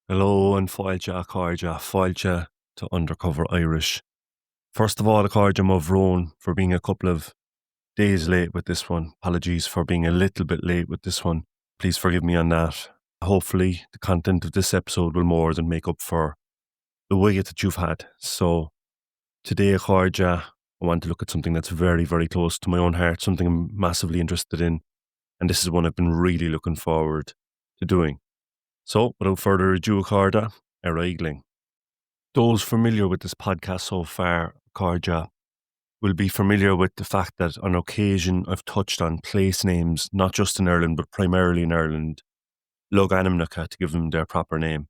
Hello and fáilte to Undercover Irish. First of all, a cáride mo bhrón for being a couple of days late with this one. Apologies for being a little bit late with this one. Please forgive me on that. Hopefully, the content of this episode will more than make up for the wait that you've had. So, today, a cáride, I want to look at something that's very, very close to my own heart, something I'm massively interested in, and this is one I've been really looking forward to doing. So, without further ado, cáride, reagling. Those familiar with this podcast so far, cáride, will be familiar with the fact that on occasion I've touched on place names, not just in Ireland, but primarily in Ireland, Lug Animnacha, to give them their proper name,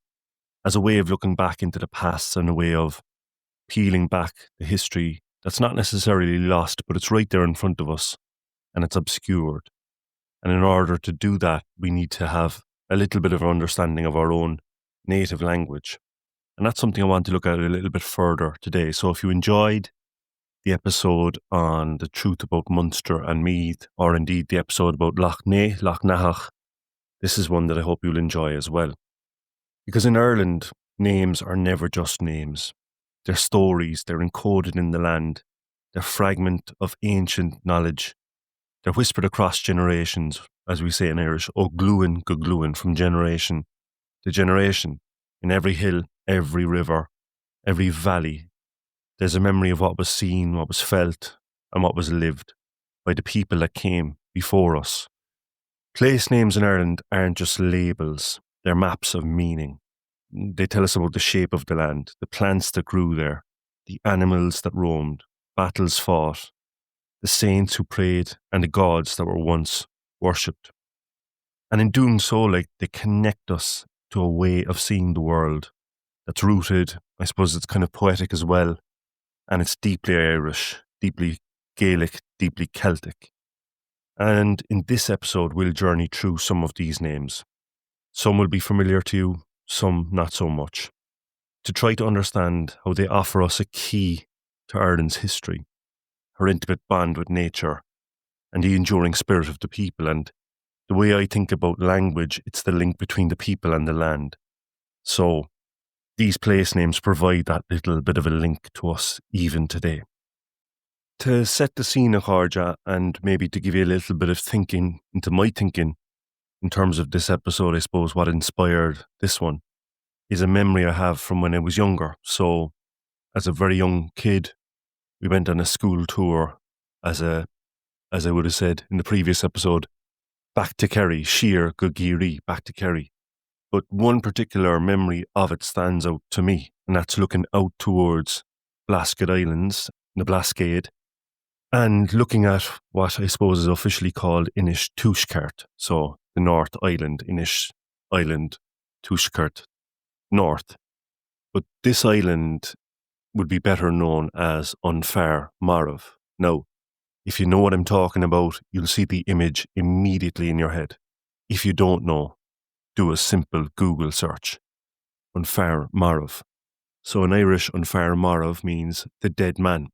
as a way of looking back into the past and a way of peeling back the history that's not necessarily lost, but it's right there in front of us and it's obscured. And in order to do that, we need to have a little bit of an understanding of our own native language. And that's something I want to look at a little bit further today. So if you enjoyed the episode on the truth about Munster and Meath, or indeed the episode about Loch Nahach, this is one that I hope you'll enjoy as well. Because in Ireland, names are never just names. They're stories, they're encoded in the land, they're fragment of ancient knowledge. They're whispered across generations, as we say in Irish, O gluin go gluin, from generation to generation. In every hill, every river, every valley, there's a memory of what was seen, what was felt, and what was lived by the people that came before us. Place names in Ireland aren't just labels, they're maps of meaning. They tell us about the shape of the land, the plants that grew there, the animals that roamed, battles fought, the saints who prayed, and the gods that were once worshipped. And in doing so, they connect us to a way of seeing the world that's rooted, I suppose it's kind of poetic as well, and it's deeply Irish, deeply Gaelic, deeply Celtic. And in this episode, we'll journey through some of these names. Some will be familiar to you, some not so much, to try to understand how they offer us a key to Ireland's history, her intimate bond with nature, and the enduring spirit of the people. And the way I think about language, it's the link between the people and the land. So these place names provide that little bit of a link to us even today. To set the scene, cáride, and maybe to give you a little bit of thinking into my thinking in terms of this episode, I suppose what inspired this one is a memory I have from when I was younger. So as a very young kid, we went on a school tour as I would have said in the previous episode, back to Kerry, Sheer Gugiri, back to Kerry. But one particular memory of it stands out to me, and that's looking out towards Blasket Islands, the Blascade, and looking at what I suppose is officially called Inish Tushkart, so the North Island, Inish Island, Tushkart, North. But this island would be better known as Unfair Marav. Now, if you know what I'm talking about, you'll see the image immediately in your head. If you don't know, do a simple Google search. Unfair Marav. So in Irish, Unfair Marav means the dead man.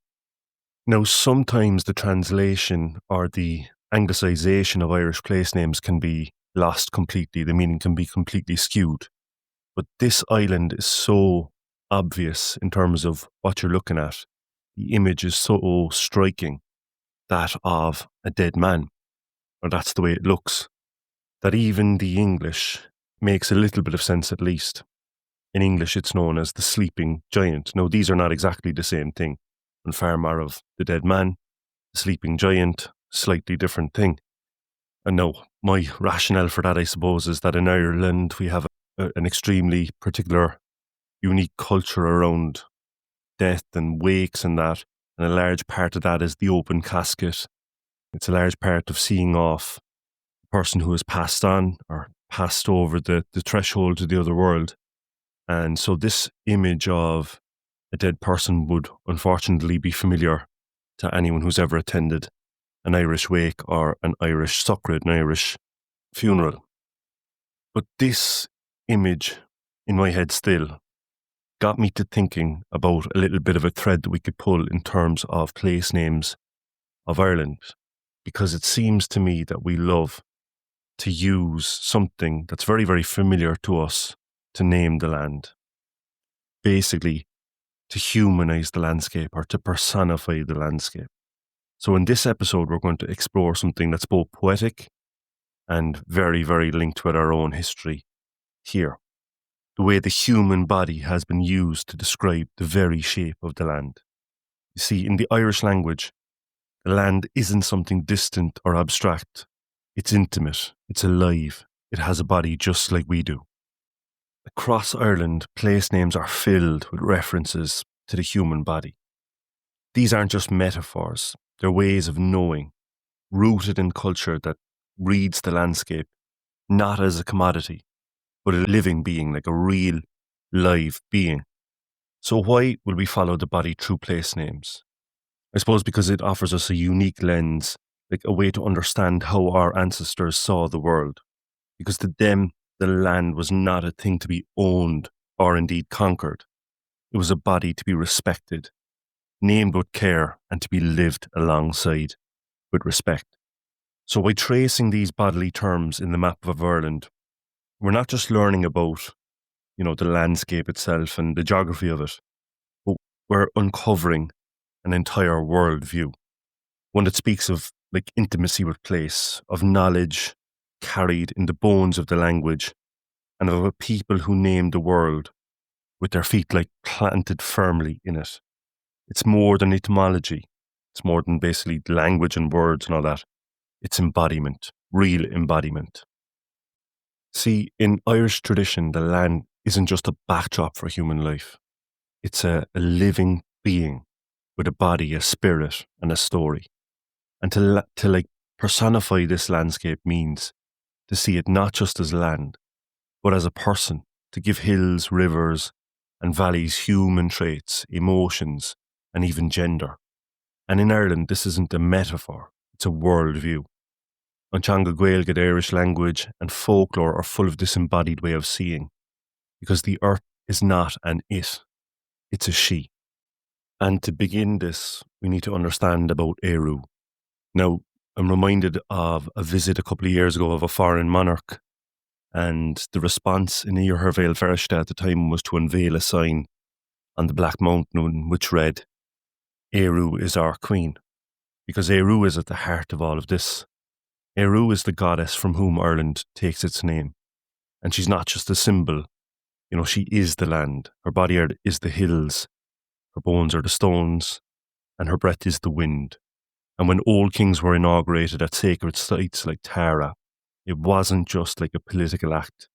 Now, sometimes the translation or the anglicisation of Irish place names can be lost completely. The meaning can be completely skewed. But this island is so obvious in terms of what you're looking at. The image is so striking, that of a dead man, or that's the way it looks, that even the English makes a little bit of sense at least. In English, it's known as the sleeping giant. Now, these are not exactly the same thing. Unfair Marav, the dead man, the sleeping giant, slightly different thing. And now, my rationale for that, I suppose, is that in Ireland, we have an extremely particular, unique culture around death and wakes and that. And a large part of that is the open casket. It's a large part of seeing off the person who has passed on or passed over the threshold to the other world. And so this image of a dead person would unfortunately be familiar to anyone who's ever attended an Irish wake or an Irish sucrid, an Irish funeral. But this image in my head still got me to thinking about a little bit of a thread that we could pull in terms of place names of Ireland, because it seems to me that we love to use something that's very, very familiar to us to name the land. Basically, to humanize the landscape or to personify the landscape. So in this episode, we're going to explore something that's both poetic and very, very linked with our own history here. The way the human body has been used to describe the very shape of the land. You see, in the Irish language, the land isn't something distant or abstract. It's intimate, it's alive, it has a body just like we do. Across Ireland, place names are filled with references to the human body. These aren't just metaphors, they're ways of knowing, rooted in culture that reads the landscape not as a commodity, but a living being, like a real, live being. So why will we follow the body through place names? I suppose because it offers us a unique lens, like a way to understand how our ancestors saw the world. Because to them, the land was not a thing to be owned or indeed conquered. It was a body to be respected, named with care, and to be lived alongside with respect. So by tracing these bodily terms in the map of Ireland, we're not just learning about, the landscape itself and the geography of it, but we're uncovering an entire worldview. One that speaks of intimacy with place, of knowledge carried in the bones of the language, and of a people who name the world with their feet planted firmly in it. It's more than etymology. It's more than basically language and words and all that. It's embodiment, real embodiment. See, in Irish tradition, the land isn't just a backdrop for human life. It's a living being with a body, a spirit, and a story. And to personify this landscape means to see it not just as land, but as a person, to give hills, rivers, and valleys human traits, emotions, and even gender. And in Ireland, this isn't a metaphor, it's a worldview. Anchanga Gaeilge, the Irish language, and folklore are full of this embodied way of seeing, because the earth is not an it, it's a she. And to begin this, we need to understand about Eru. Now, I'm reminded of a visit a couple of years ago of a foreign monarch, and the response in Iarthar Vale Ferrishta at the time was to unveil a sign on the Black Mountain which read, Eru is our queen, because Eru is at the heart of all of this. Eru is the goddess from whom Ireland takes its name. And she's not just a symbol. She is the land. Her body is the hills. Her bones are the stones. And her breath is the wind. And when old kings were inaugurated at sacred sites like Tara, it wasn't just like a political act.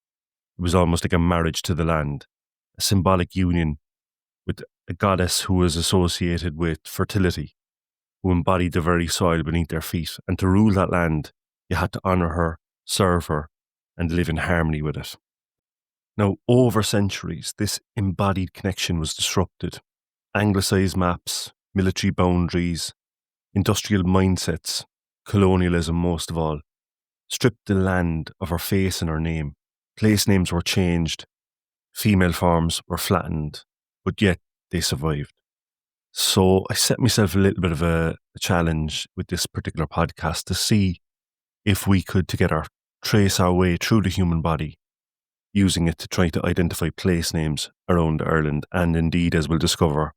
It was almost like a marriage to the land, a symbolic union with a goddess who was associated with fertility, who embodied the very soil beneath their feet. And to rule that land, you had to honour her, serve her, and live in harmony with it. Now, over centuries, this embodied connection was disrupted. Anglicised maps, military boundaries, industrial mindsets, colonialism most of all, stripped the land of her face and her name. Place names were changed, female forms were flattened, but yet they survived. So I set myself a little bit of a challenge with this particular podcast to see if we could together trace our way through the human body, using it to try to identify place names around Ireland and indeed, as we'll discover,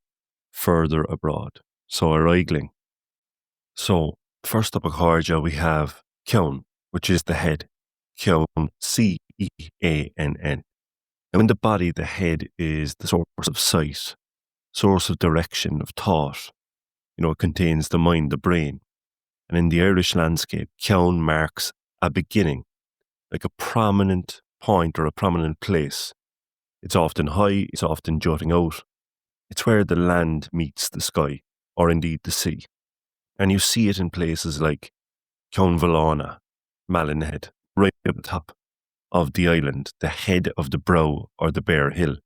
further abroad. So Araigling. So first up at Carja we have Ceann, which is the head. Ceann, Ceann. Now in the body, the head is the source of sight, source of direction, of thought. It contains the mind, the brain. And in the Irish landscape, Ceann marks a beginning, like a prominent point or a prominent place. It's often high, it's often jutting out. It's where the land meets the sky, or indeed the sea. And you see it in places like Ceann Bhlána, Malinhead, right at the top of the island, the head of the brow or the bare hill.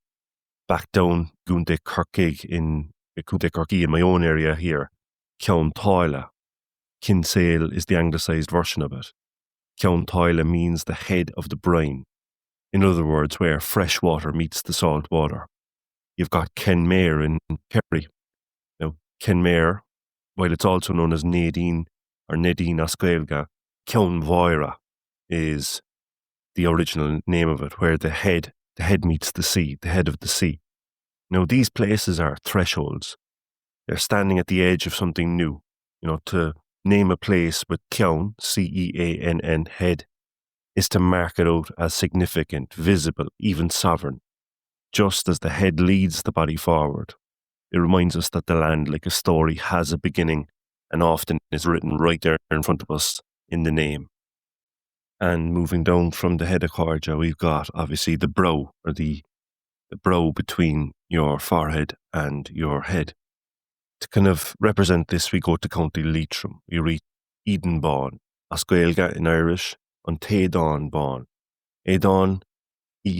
Back down Gúnta Corcaigh in my own area here, Ceann Táille. Kinsale is the anglicised version of it. Ceann Táille means the head of the brine. In other words, where fresh water meets the salt water. You've got Kenmare in Kerry. Now, Kenmare, while it's also known as Nadine or Nadine Oscailga, Ceann Mhaire is the original name of it, where the head the head meets the sea, the head of the sea. Now, these places are thresholds. They're standing at the edge of something new. To name a place with ceann, Ceann, head, is to mark it out as significant, visible, even sovereign. Just as the head leads the body forward, it reminds us that the land, like a story, has a beginning and often is written right there in front of us in the name. And moving down from the head of Carja, we've got obviously the brow, or the brow between your forehead and your head. To kind of represent this, we go to County Leitrim. We read Edenbawn, Oscailga in Irish, on Taedan Bawn. Edan,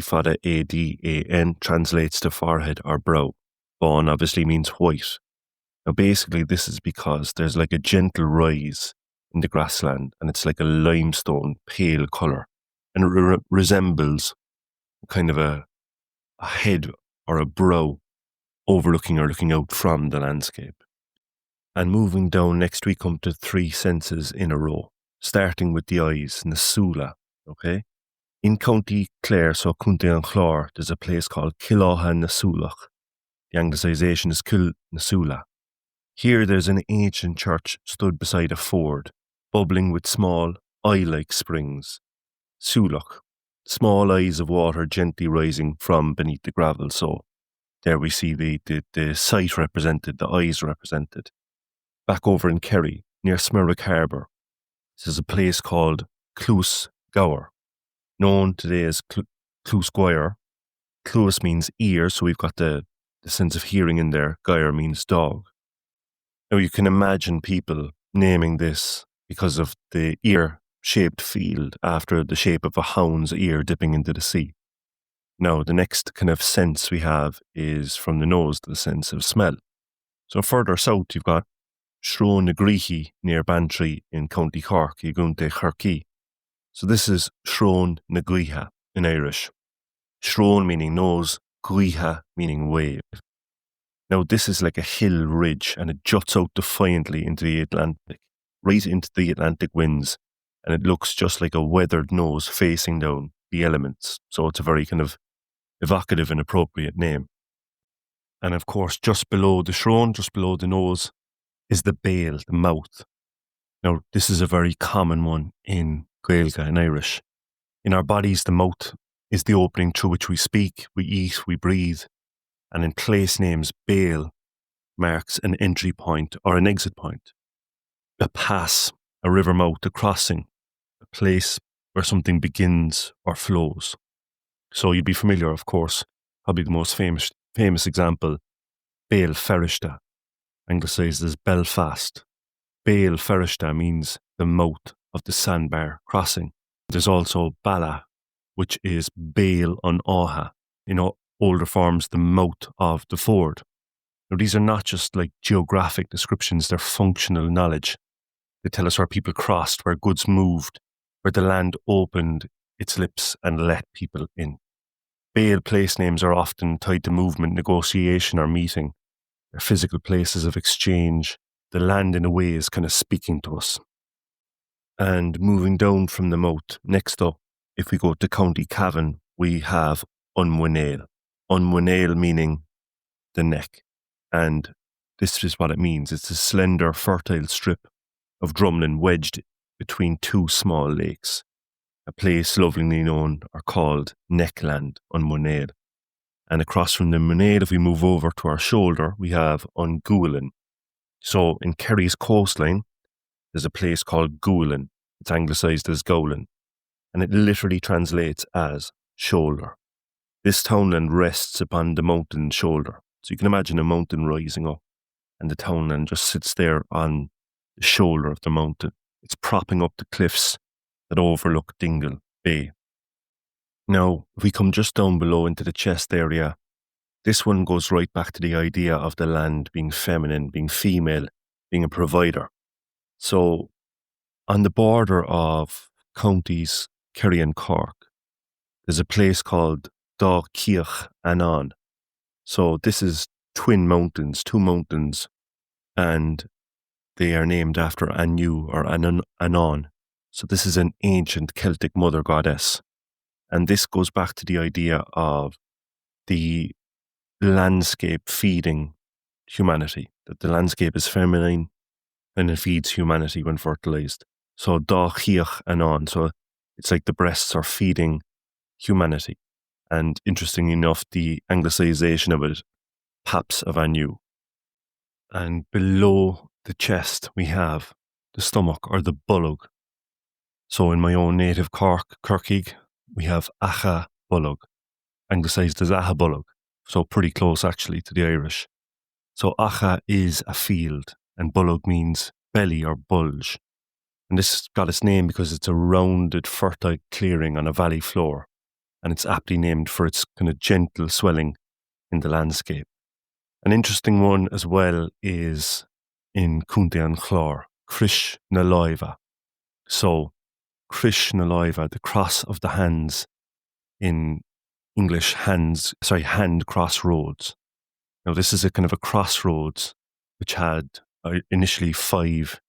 Fada Adan, translates to forehead or brow. Bawn obviously means white. Now basically this is because there's like a gentle rise in the grassland, and it's like a limestone pale colour, and it resembles kind of a head or a brow overlooking or looking out from the landscape. And moving down next, we come to 3 senses in a row, starting with the eyes, Nasula, okay? In County Clare, so County an Chlár, there's a place called Killaha Nasulach. The anglicisation is Kil Nasula. Here there's an ancient church stood beside a ford, bubbling with small, eye-like springs. Sulach, small eyes of water gently rising from beneath the gravel. So there we see the site represented, the eyes represented. Back over in Kerry, near Smerwick Harbour, there's a place called Clús Gower, known today as Clús Gower. Clús means ear, so we've got the sense of hearing in there. Gower means dog. Now you can imagine people naming this because of the ear-shaped field after the shape of a hound's ear dipping into the sea. Now the next kind of sense we have is from the nose, the sense of smell. So further south you've got Shrone na Greehey near Bantry in County Cork, Igunte Churkey. So this is Shrone na Greeha in Irish. Shrone meaning nose, Greeha meaning wave. Now this is like a hill ridge, and it juts out defiantly into the Atlantic, right into the Atlantic winds, and it looks just like a weathered nose facing down the elements. So it's a very kind of evocative and appropriate name. And of course, just below the Shrone, just below the nose, is the bale, the mouth. Now, this is a very common one in Gaelga in Irish. In our bodies, the mouth is the opening through which we speak, we eat, we breathe. And in place names, bale marks an entry point or an exit point. A pass, a river mouth, a crossing, a place where something begins or flows. So you'd be familiar, of course, probably the most famous example, Bale Ferrishta, anglicised as Belfast. Bale Ferrishta means the mouth of the sandbar crossing. There's also Bala, which is Bale on Áha, older forms, the mouth of the ford. Now, these are not just like geographic descriptions, they're functional knowledge. They tell us where people crossed, where goods moved, where the land opened its lips and let people in. Bale place names are often tied to movement, negotiation, or meeting. They're physical places of exchange. The land, in a way, is kind of speaking to us. And moving down from the mouth, next up, if we go to County Cavan, we have Unmunail. Unmunail meaning the neck. And this is what it means. It's a slender, fertile strip of drumlin wedged between 2 small lakes. A place lovingly known or called Neckland, Unmunail. And across from the Munail, if we move over to our shoulder, we have Unguilin. So in Kerry's coastline, there's a place called Guilin. It's anglicised as Goulin. And it literally translates as shoulder. This townland rests upon the mountain shoulder. So you can imagine a mountain rising up, and the townland just sits there on the shoulder of the mountain. It's propping up the cliffs that overlook Dingle Bay. Now, if we come just down below into the chest area, this one goes right back to the idea of the land being feminine, being female, being a provider. So, on the border of counties Kerry and Cork, there's a place called Dá Cíoch Annan. So this is twin mountains, 2 mountains, and they are named after Anu or Anon. So this is an ancient Celtic mother goddess. And this goes back to the idea of the landscape feeding humanity, that the landscape is feminine and it feeds humanity when fertilized. So da chiach and on. So it's like the breasts are feeding humanity. And interestingly enough, the anglicization of it, paps of anu. And below the chest, we have the stomach or the bullock. So in my own native Cork, Kirkig, we have acha bullock, anglicized as aha bullock. So pretty close actually to the Irish. So acha is a field and bullock means belly or bulge. And this got its name because it's a rounded, fertile clearing on a valley floor. And it's aptly named for its kind of gentle swelling in the landscape. An interesting one as well is in Cúnta an Chlár, Crish na Loiva. So, Crish na Loiva, the cross of the hands in English hand crossroads. Now, this is a kind of a crossroads which had initially 5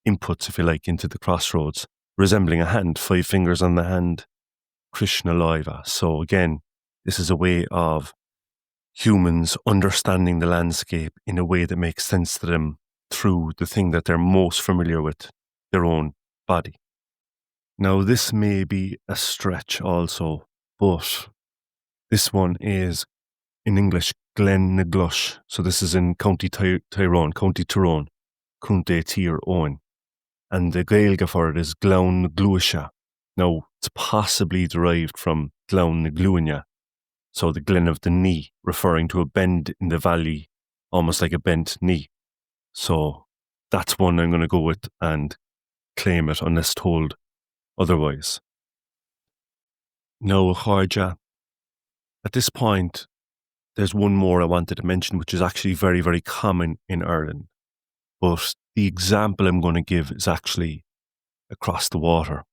inputs, if you like, into the crossroads, resembling a hand, 5 fingers on the hand, Crish na Loiva. So, again, this is a way of humans understanding the landscape in a way that makes sense to them through the thing that they're most familiar with, their own body. Now, this may be a stretch also, but this one is in English Glen na Glush. So this is in County Tyrone, Cúnta Tír Owen. And the Gaeilge for it is Glaun na Gluisha. Now, it's possibly derived from Glaun na Gluine, so the glen of the knee, referring to a bend in the valley, almost like a bent knee. So that's one I'm going to go with and claim it unless told otherwise. Now, Kharja, at this point, there's one more I wanted to mention, which is actually very, very common in Ireland. But the example I'm going to give is actually across the water.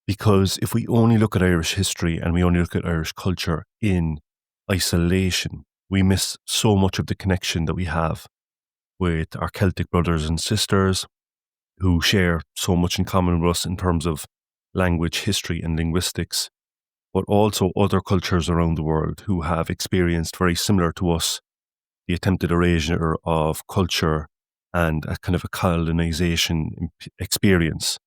Because if we only look at Irish history and we only look at Irish culture in isolation, we miss so much of the connection that we have with our Celtic brothers and sisters who share so much in common with us in terms of language, history and linguistics, but also other cultures around the world who have experienced very similar to us the attempted erasure of culture and a kind of a colonization experience.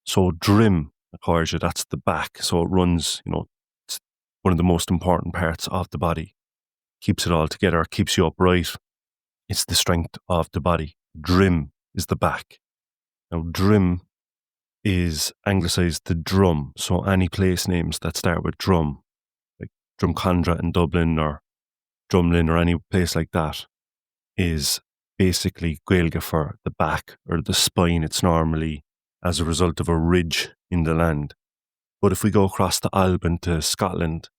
So Drim, that's the back. So it runs, it's one of the most important parts of the body. Keeps it all together, keeps you upright. It's the strength of the body. Drim is the back. Now, Drim is anglicized to drum. So any place names that start with drum, like Drumcondra in Dublin or Drumlin or any place like that, is basically Gaeilge for the back or the spine. It's normally as a result of a ridge in the land. But if we go across the Alban to Scotland,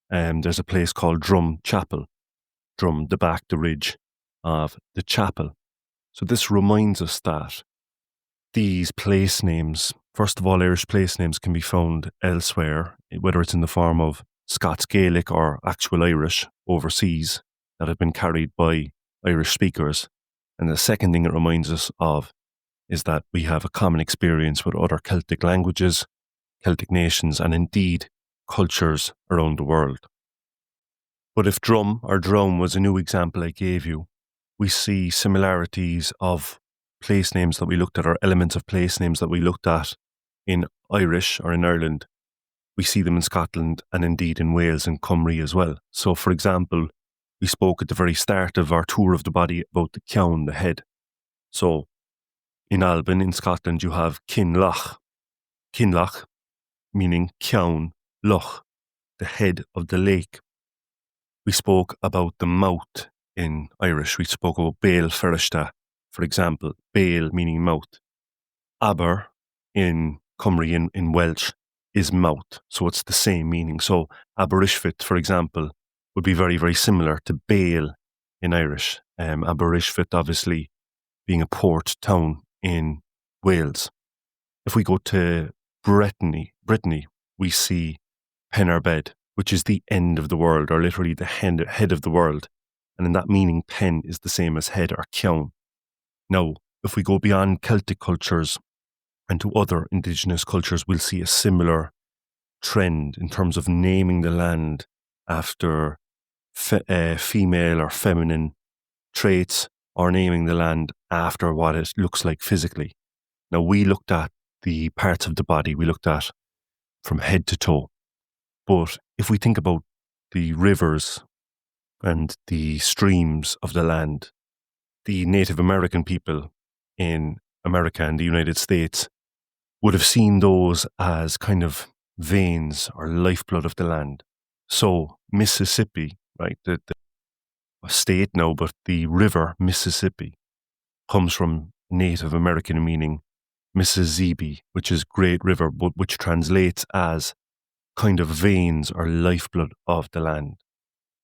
there's a place called Drum Chapel. Drum, the back, the ridge of the chapel. So this reminds us that these place names, first of all, Irish place names can be found elsewhere, whether it's in the form of Scots Gaelic or actual Irish overseas that have been carried by Irish speakers. And the second thing it reminds us of is that we have a common experience with other Celtic languages, Celtic nations, and indeed cultures around the world. But if drum or drone was a new example I gave you, we see similarities of place names that we looked at, or elements of place names that we looked at in Irish or in Ireland. We see them in Scotland and indeed in Wales and Cymru as well. So, for example, we spoke at the very start of our tour of the body about the ceann, the head. So, in Alban, in Scotland, you have Kinloch. Kinloch, meaning ceann loch, the head of the lake. We spoke about the mouth in Irish. We spoke about Béal Ferrista, for example, Béal meaning mouth. Aber in Cymru, in Welsh, is mouth. So it's the same meaning. So Aberystwyth, for example, would be very, very similar to Béal in Irish. Aberystwyth obviously being a port town in Wales. If we go to Brittany, we see Penerbed, which is the end of the world, or literally the head of the world. And in that meaning, pen is the same as head or ceann. Now, if we go beyond Celtic cultures and to other indigenous cultures, we'll see a similar trend in terms of naming the land after female or feminine traits, or naming the land after what it looks like physically. Now, we looked at the parts of the body, we looked at from head to toe. But if we think about the rivers and the streams of the land, the Native American people in America and the United States would have seen those as kind of veins or lifeblood of the land. So Mississippi, right, the state now, but the river Mississippi comes from Native American meaning Mississippi, which is great river, but which translates as kind of veins or lifeblood of the land.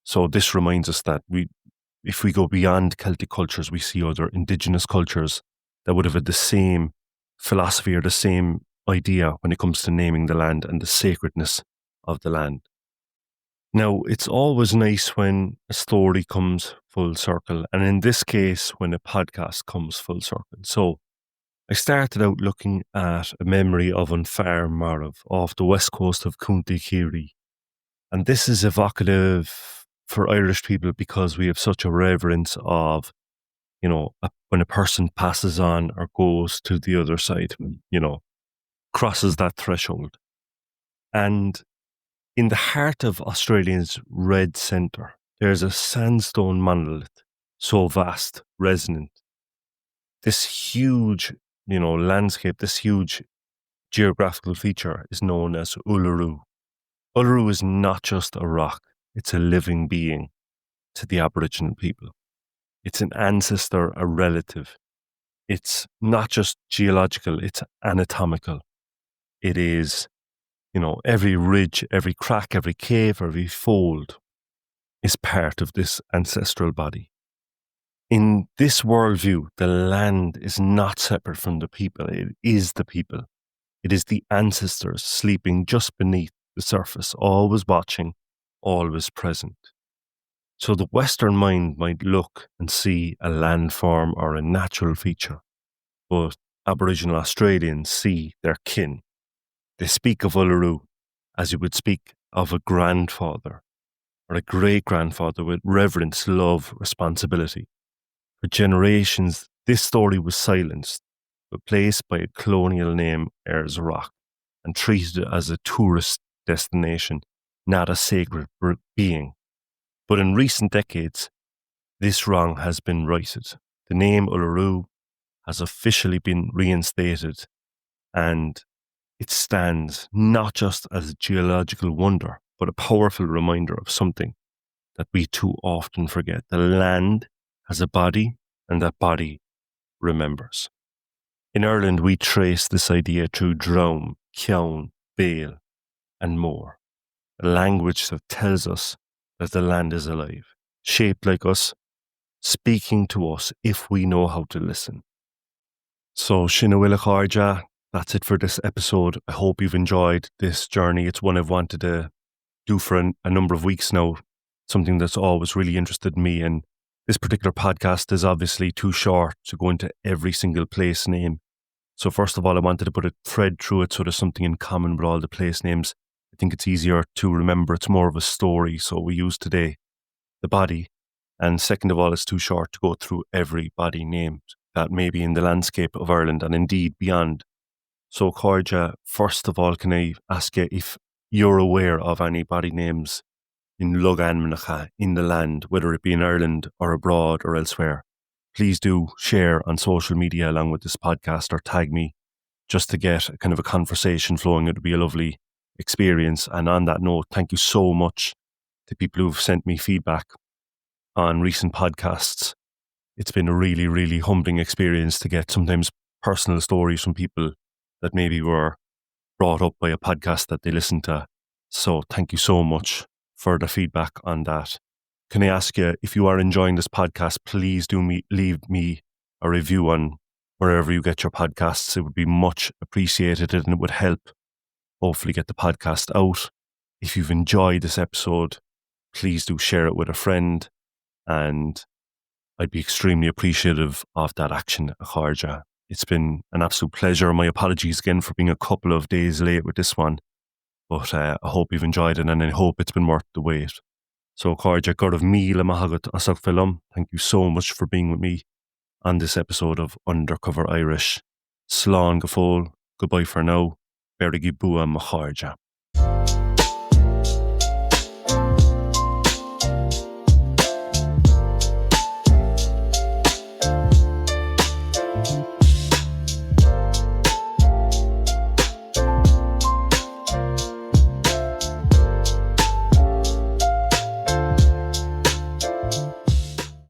So this reminds us that if we go beyond Celtic cultures, we see other Indigenous cultures that would have had the same philosophy or the same idea when it comes to naming the land and the sacredness of the land. Now, it's always nice when a story comes full circle, and in this case, when a podcast comes full circle. So I started out looking at a memory of an Fear Marv off the west coast of County Kerry. And this is evocative for Irish people because we have such a reverence of, when a person passes on or goes to the other side, crosses that threshold. And in the heart of Australia's red centre, there's a sandstone monolith, so vast, resonant. This huge, landscape, this huge geographical feature is known as Uluru. Uluru is not just a rock, it's a living being to the Aboriginal people. It's an ancestor, a relative. It's not just geological, it's anatomical. It is, every ridge, every crack, every cave, every fold is part of this ancestral body. In this worldview, the land is not separate from the people. It is the people. It is the ancestors sleeping just beneath the surface, always watching, always present. So the Western mind might look and see a landform or a natural feature, but Aboriginal Australians see their kin. They speak of Uluru as you would speak of a grandfather or a great-grandfather with reverence, love, responsibility. For generations, this story was silenced, replaced by a colonial name, Ayers Rock, and treated as a tourist destination, not a sacred being. But in recent decades, this wrong has been righted. The name Uluru has officially been reinstated, and it stands not just as a geological wonder, but a powerful reminder of something that we too often forget. The land has a body, and that body remembers. In Ireland, we trace this idea through Drome, Ceann, Bale, and more. A language that tells us that the land is alive, shaped like us, speaking to us if we know how to listen. So, Sinna Bhuile Chairde, that's it for this episode. I hope you've enjoyed this journey. It's one I've wanted to do for a number of weeks now, something that's always really interested me. And this particular podcast is obviously too short to go into every single place name. So first of all, I wanted to put a thread through it so there's something in common with all the place names. I think it's easier to remember. It's more of a story. So we use today the body. And second of all, it's too short to go through every body name that may be in the landscape of Ireland and indeed beyond. So Chairde, first of all, can I ask you if you're aware of any body names in Logan in the land, whether it be in Ireland or abroad or elsewhere? Please do share on social media along with this podcast or tag me just to get a kind of a conversation flowing. It would be a lovely experience. And on that note, thank you so much to people who've sent me feedback on recent podcasts. It's been a really, really humbling experience to get sometimes personal stories from people that maybe were brought up by a podcast that they listened to. So thank you so much for the feedback on that. Can I ask you, if you are enjoying this podcast, please leave me a review on wherever you get your podcasts. It would be much appreciated and it would help hopefully get the podcast out. If you've enjoyed this episode, please do share it with a friend, and I'd be extremely appreciative of that action, Chairde. It's been an absolute pleasure. My apologies again for being a couple of days late with this one, But I hope you've enjoyed it, and I hope it's been worth the wait. So, Carja, God of Mila Mahagat Asag Film, thank you so much for being with me on this episode of Undercover Irish. Slán Gafol, goodbye for now. Berigi Bua Macharja.